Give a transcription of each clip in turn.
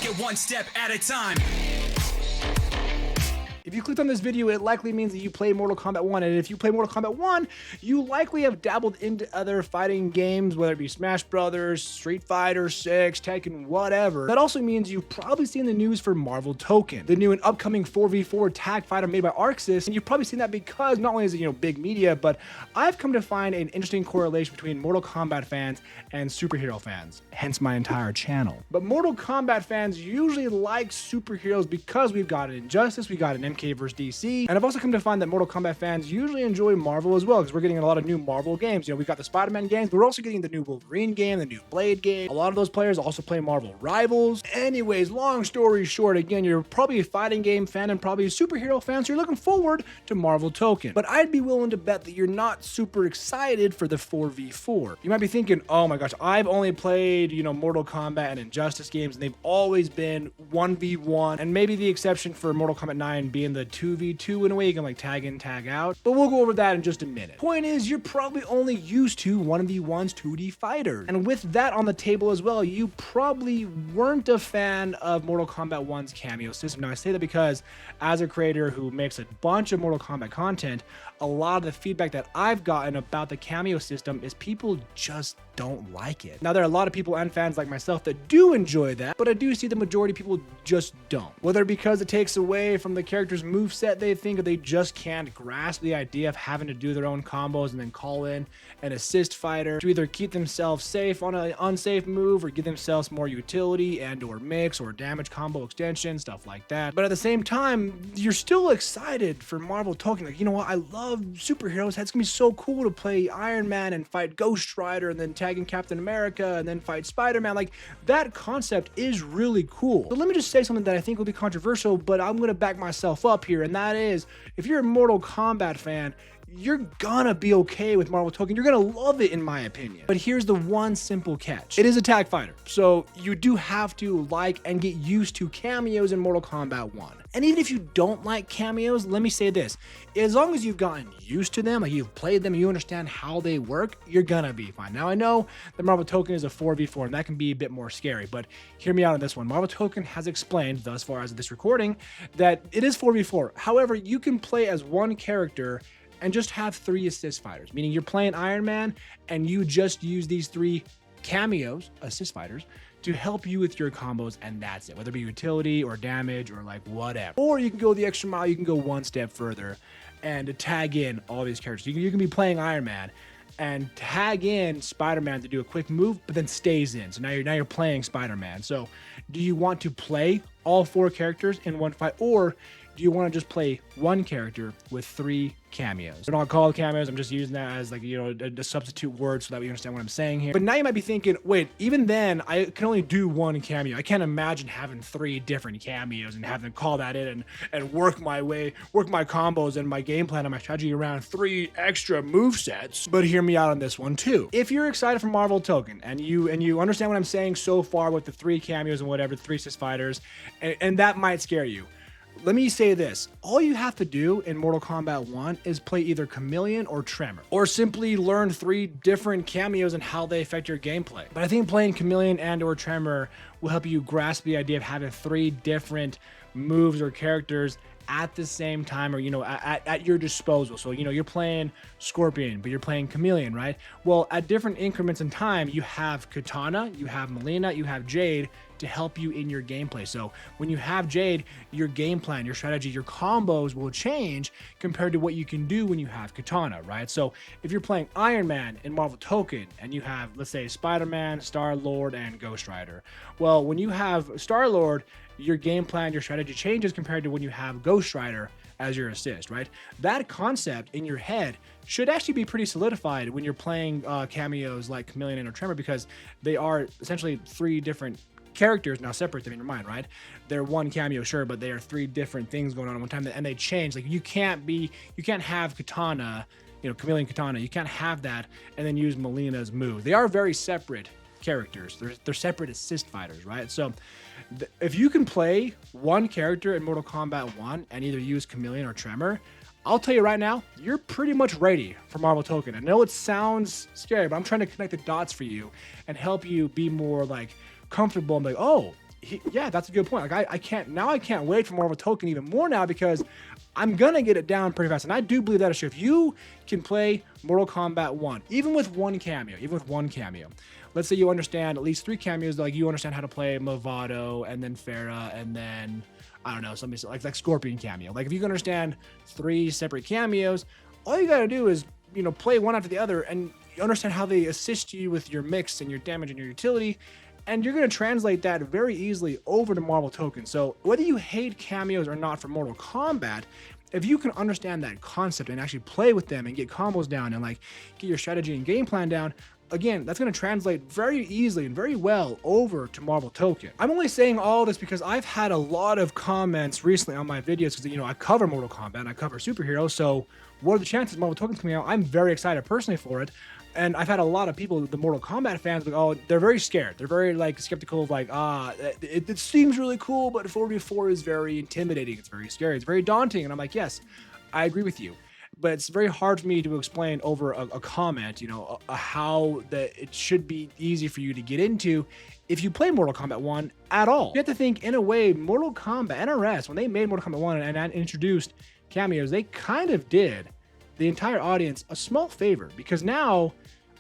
take it one step at a time. If you clicked on this video, it likely means that you play Mortal Kombat 1, and if you play Mortal Kombat 1, you likely have dabbled into other fighting games, whether it be Smash Brothers, Street Fighter 6, Tekken, whatever. That also means you've probably seen the news for Marvel Tōkon, the new and upcoming 4v4 tag fighter made by ArcSys, and you've probably seen that because not only is it, big media, but I've come to find an interesting correlation between Mortal Kombat fans and superhero fans, hence my entire channel. But Mortal Kombat fans usually like superheroes because we've got an Injustice, we got an MK versus DC, and I've also come to find that Mortal Kombat fans usually enjoy Marvel as well, because we're getting a lot of new Marvel games. We've got the Spider-Man games, but we're also getting the new Wolverine game, the new Blade game. A lot of those players also play Marvel Rivals. Anyways, long story short, again, you're probably a fighting game fan and probably a superhero fan, so you're looking forward to Marvel Tōkon. But I'd be willing to bet that you're not super excited for the 4v4. You might be thinking, oh my gosh, I've only played, Mortal Kombat and Injustice games, and they've always been 1v1, and maybe the exception for Mortal Kombat 9 being the 2v2 in a way, you can like tag in, tag out, but we'll go over that in just a minute. Point is, you're probably only used to 1v1's 2D fighters, and with that on the table as well, you probably weren't a fan of Mortal Kombat 1's cameo system. Now I say that because as a creator who makes a bunch of Mortal Kombat content, a lot of the feedback that I've gotten about the cameo system is people just don't like it. Now there are a lot of people and fans like myself that do enjoy that, but I do see the majority of people just don't. Whether because it takes away from the character's moveset they think, or they just can't grasp the idea of having to do their own combos and then call in an assist fighter to either keep themselves safe on an unsafe move or give themselves more utility and or mix or damage combo extension, stuff like that. But at the same time, you're still excited for Marvel Tōkon. Like, you know what, I love superheroes. It's gonna be so cool to play Iron Man and fight Ghost Rider and then tag in Captain America and then fight Spider-Man. Like, that concept is really cool. So let me just say something that I think will be controversial, but I'm gonna back myself up here, and that is, if you're a Mortal Kombat fan, you're gonna be okay with Marvel Tōkon. You're gonna love it, in my opinion. But here's the one simple catch. It is a tag fighter, so you do have to like and get used to cameos in Mortal Kombat 1. And even if you don't like cameos, let me say this. As long as you've gotten used to them, like you've played them, you understand how they work, you're gonna be fine. Now, I know that Marvel Tōkon is a 4v4, and that can be a bit more scary, but hear me out on this one. Marvel Tōkon has explained, thus far as of this recording, that it is 4v4. However, you can play as one character and just have 3 assist fighters, meaning you're playing Iron Man and you just use these 3 cameos, assist fighters, to help you with your combos, and that's it, whether it be utility or damage or like whatever. Or you can go the extra mile, you can go one step further and tag in all these characters. You can be playing Iron Man and tag in Spider-Man to do a quick move, but then stays in. So now you're playing Spider-Man. So do you want to play all 4 characters in one fight, or do you want to just play one character with 3 cameos? They're not called cameos. I'm just using that as like, a substitute word so that we understand what I'm saying here. But now you might be thinking, wait, even then I can only do 1 cameo. I can't imagine having 3 different cameos and having to call that in and work my combos and my game plan and my strategy around 3 extra movesets. But hear me out on this one too. If you're excited for Marvel Tōkon and you understand what I'm saying so far with the 3 cameos and whatever, the 3 assist fighters, and that might scare you, let me say this. All you have to do in Mortal Kombat 1 is play either Chameleon or Tremor, or simply learn 3 different cameos and how they affect your gameplay. But I think playing Chameleon and or Tremor will help you grasp the idea of having 3 different moves or characters at the same time, or at your disposal. So you're playing Scorpion, but you're playing Chameleon, right? Well, at different increments in time, you have Katana, you have Melina, you have Jade to help you in your gameplay. So when you have Jade, your game plan, your strategy, your combos will change compared to what you can do when you have Katana, right? So if you're playing Iron Man in Marvel Tōkon and you have, let's say, Spider-Man, Star-Lord, and Ghost Rider, well, when you have Star-Lord, your game plan, your strategy changes compared to when you have Ghost Rider as your assist, right? That concept in your head should actually be pretty solidified when you're playing cameos like Chameleon and Tremor, because they are essentially 3 different characters. Now separate them in your mind, right? They're 1 cameo, sure, but they are 3 different things going on at one time, and they change. Like you can't have Katana, Chameleon Katana, you can't have that and then use Melina's move. They are very separate characters. They're separate assist fighters, right? So if you can play 1 character in Mortal Kombat 1 and either use Chameleon or Tremor, I'll tell you right now, you're pretty much ready for Marvel Tōkon. I know it sounds scary, but I'm trying to connect the dots for you and help you be more like comfortable and like, oh, yeah, that's a good point. Like I can't wait for Marvel Token even more now because I'm gonna get it down pretty fast. And I do believe that is true. If you can play Mortal Kombat 1, even with one cameo, let's say you understand at least 3 cameos, like you understand how to play Movado and then Farah and then I don't know, somebody like Scorpion cameo. Like if you can understand 3 separate cameos, all you gotta do is, you know, play one after the other and you understand how they assist you with your mix and your damage and your utility. And you're going to translate that very easily over to Marvel Token. So whether you hate cameos or not for Mortal Kombat, if you can understand that concept and actually play with them and get combos down and like get your strategy and game plan down, again, that's going to translate very easily and very well over to Marvel Token. I'm only saying all this because I've had a lot of comments recently on my videos because, you know, I cover Mortal Kombat and I cover superheroes. So what are the chances Marvel Token's coming out? I'm very excited personally for it. And I've had a lot of people, the Mortal Kombat fans, like, oh, they're very scared. They're very like skeptical of like, it seems really cool, but 4v4 is very intimidating. It's very scary. It's very daunting. And I'm like, yes, I agree with you. But it's very hard for me to explain over a comment, you know, how that it should be easy for you to get into if you play Mortal Kombat 1 at all. You have to think, in a way, Mortal Kombat, NRS, when they made Mortal Kombat 1 and introduced cameos, they kind of did the entire audience a small favor because now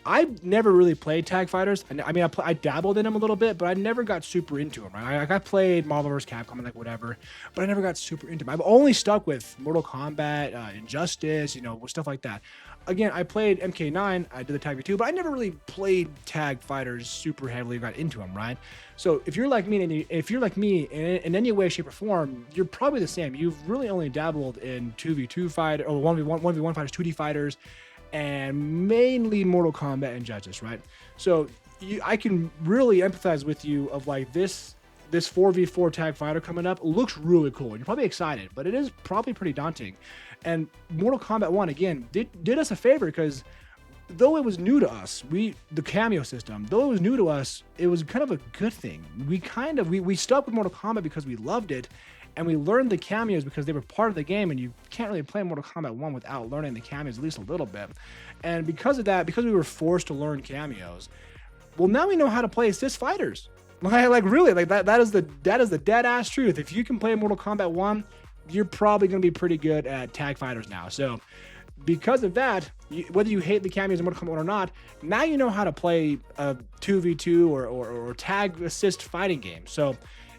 I've never really played tag fighters. I mean, I dabbled in them a little bit, but I never got super into them, right? Like I played Marvel vs. Capcom and like whatever, but I never got super into them. I've only stuck with Mortal Kombat, Injustice, you know, stuff like that. Again, I played MK9, I did the tag v2, but I never really played tag fighters super heavily, got into them, right? So if you're like me, in any way, shape, or form, you're probably the same. You've really only dabbled in 2v2 fight or 1v1 fighters, 2D fighters, and mainly Mortal Kombat and Injustice, right? So I can really empathize with you of like this 4v4 tag fighter coming up looks really cool. And you're probably excited, but it is probably pretty daunting. And Mortal Kombat 1, again, did us a favor because though it was new to us, the cameo system, though it was new to us, it was kind of a good thing. We stuck with Mortal Kombat because we loved it. And we learned the cameos because they were part of the game, and you can't really play Mortal Kombat 1 without learning the cameos at least a little bit. And because of that, because we were forced to learn cameos, well, now we know how to play assist fighters. Like really, like that is the dead ass truth. If you can play Mortal Kombat 1, you're probably going to be pretty good at tag fighters now. So because of that, whether you hate the cameos in Mortal Kombat 1 or not, now you know how to play a 2v2 or tag assist fighting game. So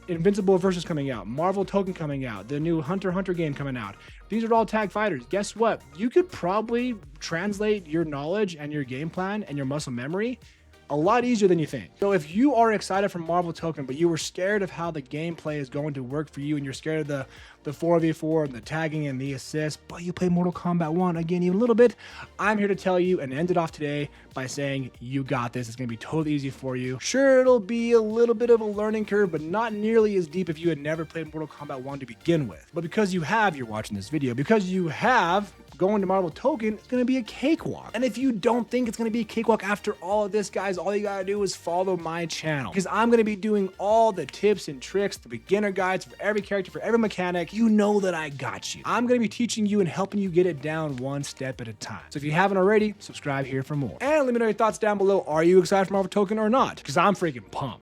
Invincible Versus coming out, Marvel Token coming out, the new Hunter x Hunter game coming out. These are all tag fighters. Guess what? You could probably translate your knowledge and your game plan and your muscle memory a lot easier than you think. So if you are excited for Marvel Token, but you were scared of how the gameplay is going to work for you and you're scared of the 4v4 and the tagging and the assists, but you play Mortal Kombat 1 again even a little bit, I'm here to tell you and end it off today by saying you got this. It's going to be totally easy for you. Sure, it'll be a little bit of a learning curve, but not nearly as deep if you had never played Mortal Kombat 1 to begin with. But because you have, you're watching this video, because you have, going to Marvel Token, it's going to be a cakewalk. And if you don't think it's going to be a cakewalk after all of this, guys, all you got to do is follow my channel because I'm going to be doing all the tips and tricks, the beginner guides for every character, for every mechanic. You know that I got you. I'm going to be teaching you and helping you get it down one step at a time. So if you haven't already, subscribe here for more. And let me know your thoughts down below. Are you excited for Marvel Token or not? Because I'm freaking pumped.